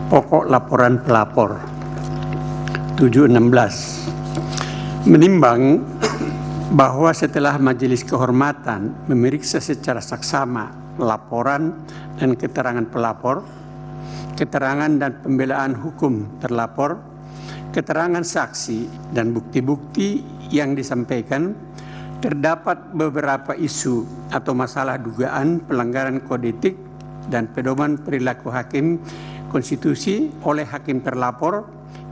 Pokok laporan pelapor 716 menimbang bahwa setelah Majelis Kehormatan memeriksa secara saksama laporan dan keterangan pelapor, keterangan dan pembelaan hukum terlapor, keterangan saksi dan bukti-bukti yang disampaikan, terdapat beberapa isu atau masalah dugaan pelanggaran kode etik dan pedoman perilaku hakim konstitusi oleh hakim terlapor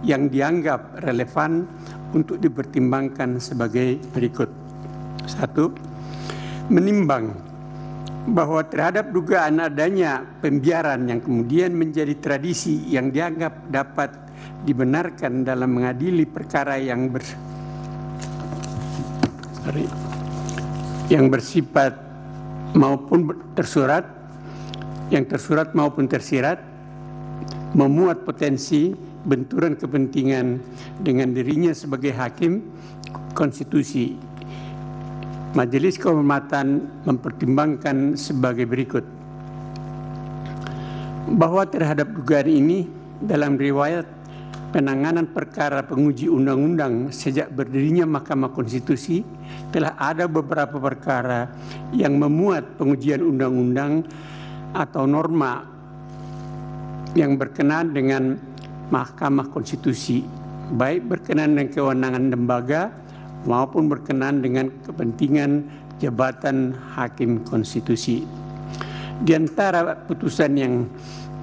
yang dianggap relevan untuk dipertimbangkan sebagai berikut. 1. Menimbang bahwa terhadap dugaan adanya pembiaran yang kemudian menjadi tradisi yang dianggap dapat dibenarkan dalam mengadili perkara yang bersifat maupun tersurat, yang tersurat maupun tersirat, memuat potensi benturan kepentingan dengan dirinya sebagai hakim konstitusi. Majelis Kehormatan mempertimbangkan sebagai berikut. Bahwa terhadap dugaan ini dalam riwayat penanganan perkara penguji undang-undang sejak berdirinya Mahkamah Konstitusi telah ada beberapa perkara yang memuat pengujian undang-undang atau norma yang berkenaan dengan Mahkamah Konstitusi, baik berkenaan dengan kewenangan lembaga maupun berkenaan dengan kepentingan jabatan hakim konstitusi. Di antara putusan yang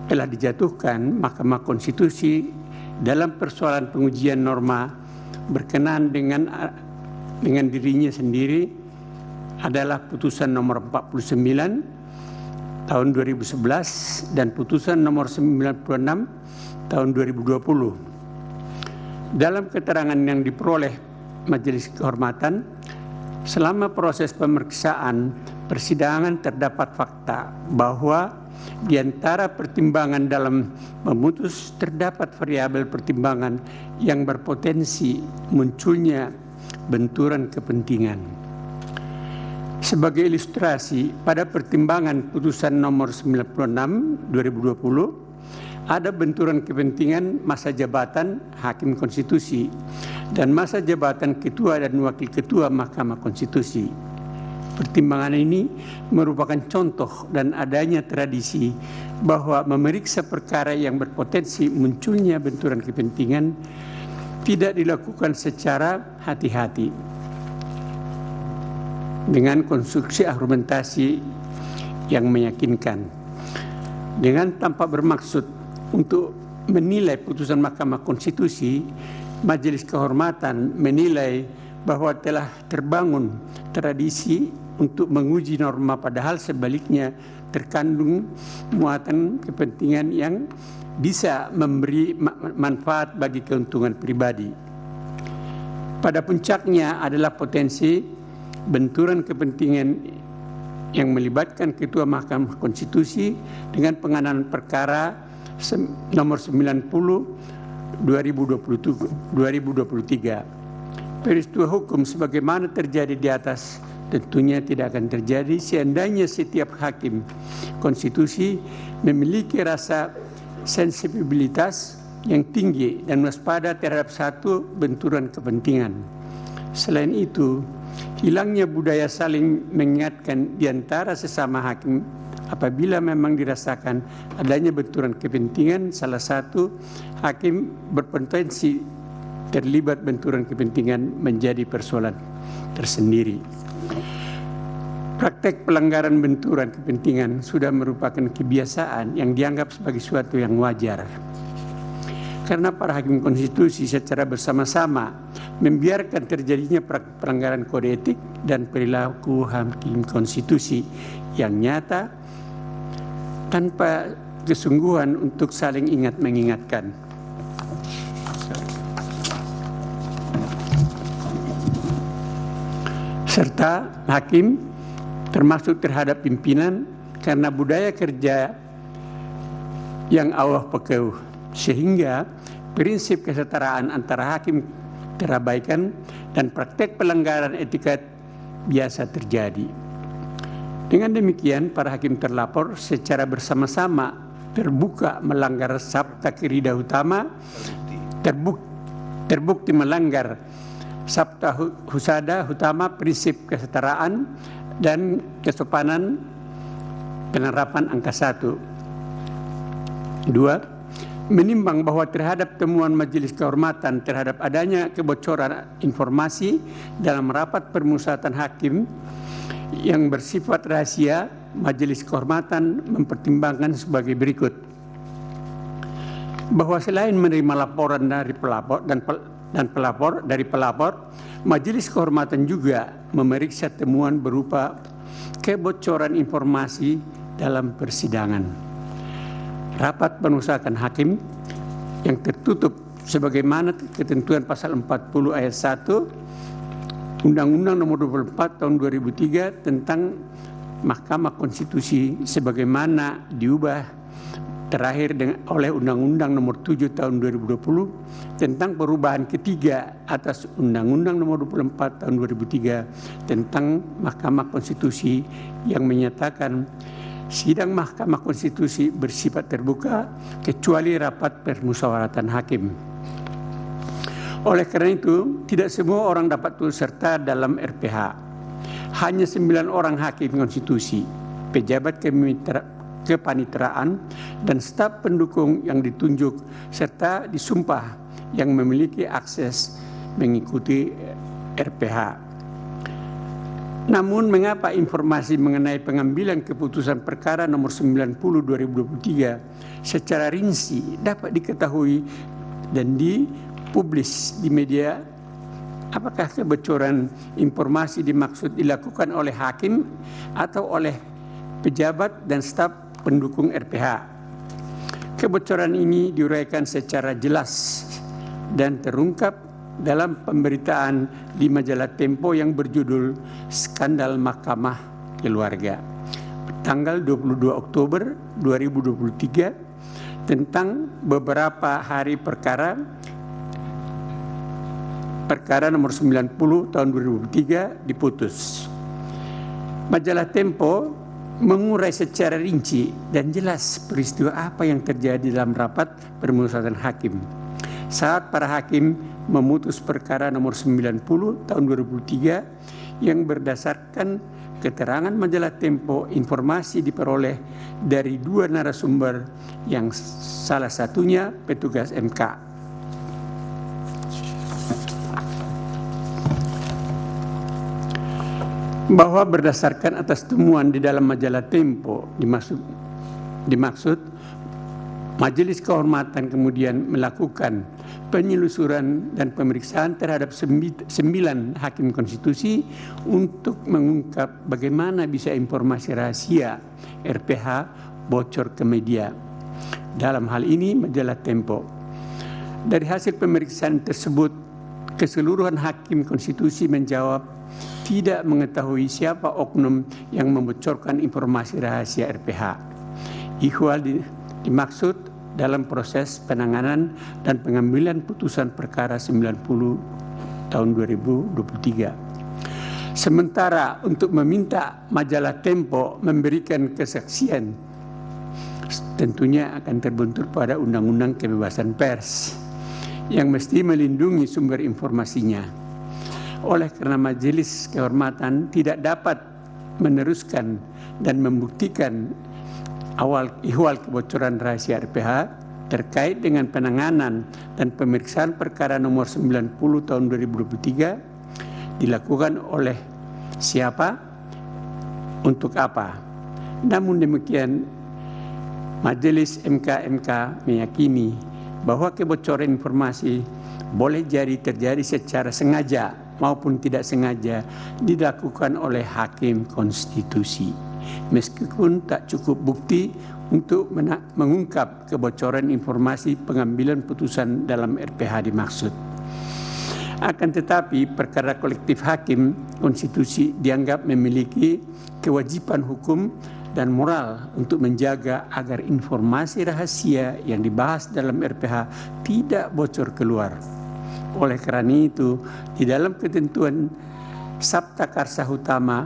telah dijatuhkan Mahkamah Konstitusi dalam persoalan pengujian norma berkenaan dengan dirinya sendiri adalah putusan nomor 49 tahun 2011 dan putusan nomor 96 tahun 2020. Dalam keterangan yang diperoleh Majelis Kehormatan, selama proses pemeriksaan persidangan terdapat fakta bahwa di antara pertimbangan dalam memutus terdapat variabel pertimbangan yang berpotensi munculnya benturan kepentingan. Sebagai ilustrasi, pada pertimbangan putusan nomor 96 2020 ada benturan kepentingan masa jabatan hakim konstitusi dan masa jabatan ketua dan wakil ketua Mahkamah Konstitusi. Pertimbangan ini merupakan contoh dan adanya tradisi bahwa memeriksa perkara yang berpotensi munculnya benturan kepentingan tidak dilakukan secara hati-hati dengan konstruksi argumentasi yang meyakinkan, dengan tanpa bermaksud untuk menilai putusan Mahkamah Konstitusi. Majelis Kehormatan menilai bahwa telah terbangun tradisi untuk menguji norma, padahal sebaliknya terkandung muatan kepentingan yang bisa memberi manfaat bagi keuntungan pribadi. Pada puncaknya adalah potensi benturan kepentingan yang melibatkan Ketua Mahkamah Konstitusi dengan penanganan perkara nomor 90 2023. Peristiwa hukum sebagaimana terjadi di atas tentunya tidak akan terjadi seandainya setiap hakim konstitusi memiliki rasa sensibilitas yang tinggi dan waspada terhadap satu benturan kepentingan. Selain itu, hilangnya budaya saling mengingatkan di antara sesama hakim apabila memang dirasakan adanya benturan kepentingan salah satu hakim berpotensi terlibat benturan kepentingan menjadi persoalan tersendiri. Praktek pelanggaran benturan kepentingan sudah merupakan kebiasaan yang dianggap sebagai suatu yang wajar. Karena para hakim konstitusi secara bersama-sama membiarkan terjadinya pelanggaran kode etik dan perilaku hakim konstitusi yang nyata tanpa kesungguhan untuk saling ingat mengingatkan. Serta hakim termasuk terhadap pimpinan karena budaya kerja yang awah pekeuh, sehingga prinsip kesetaraan antara hakim terabaikan dan praktek pelanggaran etika biasa terjadi. Dengan demikian, para hakim terlapor secara bersama-sama terbuka melanggar Sabta Kirida Utama, terbukti melanggar Sabta Husada Utama, prinsip kesetaraan dan kesopanan, penerapan angka 1. 2. Menimbang bahwa terhadap temuan Majelis Kehormatan terhadap adanya kebocoran informasi dalam rapat permusyawaratan hakim yang bersifat rahasia, Majelis Kehormatan mempertimbangkan sebagai berikut. Bahwa selain menerima laporan dari pelapor dari pelapor, Majelis Kehormatan juga memeriksa temuan berupa kebocoran informasi dalam persidangan. Rapat permusyawaratan hakim yang tertutup sebagaimana ketentuan pasal 40 ayat 1 Undang-Undang Nomor 24 Tahun 2003 tentang Mahkamah Konstitusi sebagaimana diubah terakhir oleh Undang-Undang Nomor 7 Tahun 2020 tentang perubahan ketiga atas Undang-Undang Nomor 24 Tahun 2003 tentang Mahkamah Konstitusi yang menyatakan sidang Mahkamah Konstitusi bersifat terbuka kecuali rapat permusyawaratan hakim. Oleh karena itu, tidak semua orang dapat turut serta dalam RPH. Hanya 9 orang hakim konstitusi, pejabat kepanitraan, dan staf pendukung yang ditunjuk serta disumpah yang memiliki akses mengikuti RPH. Namun, mengapa informasi mengenai pengambilan keputusan perkara nomor 90/2023 secara rinci dapat diketahui dan dipublis di media? Apakah kebocoran informasi dimaksud dilakukan oleh hakim atau oleh pejabat dan staf pendukung RPH? Kebocoran ini diuraikan secara jelas dan terungkap dalam pemberitaan di majalah Tempo yang berjudul Skandal Mahkamah Keluarga tanggal 22 Oktober 2023 tentang beberapa hari perkara nomor 90 tahun 2003 diputus. Majalah Tempo mengurai secara rinci dan jelas peristiwa apa yang terjadi dalam rapat permusyawaratan hakim saat para hakim memutus perkara nomor 90 tahun 2003 yang berdasarkan keterangan majalah Tempo. Informasi diperoleh dari 2 narasumber yang salah satunya petugas MK. Bahwa berdasarkan atas temuan di dalam majalah Tempo dimaksud Majelis Kehormatan kemudian melakukan penyelusuran dan pemeriksaan terhadap 9 hakim konstitusi untuk mengungkap bagaimana bisa informasi rahasia RPH bocor ke media. Dalam hal ini majalah Tempo. Dari hasil pemeriksaan tersebut, keseluruhan hakim konstitusi menjawab tidak mengetahui siapa oknum yang membocorkan informasi rahasia RPH. Ihwal dimaksud dalam proses penanganan dan pengambilan putusan perkara 90 tahun 2023. Sementara untuk meminta majalah Tempo memberikan kesaksian, tentunya akan terbentur pada Undang-Undang Kebebasan Pers yang mesti melindungi sumber informasinya. Oleh karena Majelis Kehormatan tidak dapat meneruskan dan membuktikan ihwal kebocoran rahasia RPH terkait dengan penanganan dan pemeriksaan perkara nomor 90 tahun 2023 dilakukan oleh siapa, untuk apa. Namun demikian, Majelis MK meyakini bahwa kebocoran informasi boleh jadi terjadi secara sengaja maupun tidak sengaja dilakukan oleh hakim konstitusi, meskipun tak cukup bukti untuk mengungkap kebocoran informasi pengambilan putusan dalam RPH dimaksud. Akan tetapi perkara kolektif hakim konstitusi dianggap memiliki kewajiban hukum dan moral untuk menjaga agar informasi rahasia yang dibahas dalam RPH tidak bocor keluar. Oleh karena itu, di dalam ketentuan Sabta Karsa Utama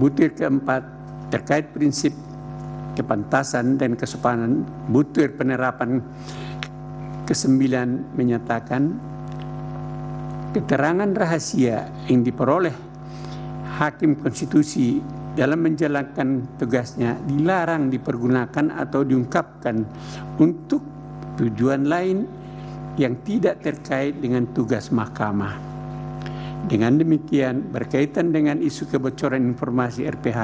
butir keempat terkait prinsip kepantasan dan kesopanan butir penerapan ke-9 menyatakan keterangan rahasia yang diperoleh hakim konstitusi dalam menjalankan tugasnya dilarang dipergunakan atau diungkapkan untuk tujuan lain yang tidak terkait dengan tugas mahkamah. Dengan demikian, berkaitan dengan isu kebocoran informasi RPH,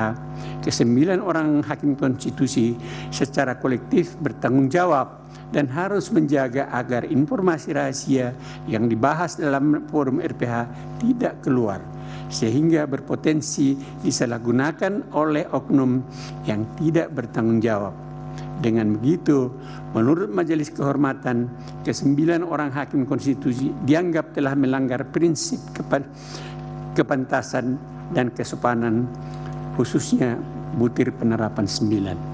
ke-9 orang hakim konstitusi secara kolektif bertanggung jawab dan harus menjaga agar informasi rahasia yang dibahas dalam forum RPH tidak keluar, sehingga berpotensi disalahgunakan oleh oknum yang tidak bertanggung jawab. Dengan begitu, menurut Majelis Kehormatan, ke-9 orang hakim konstitusi dianggap telah melanggar prinsip kepantasan dan kesopanan, khususnya butir penerapan 9.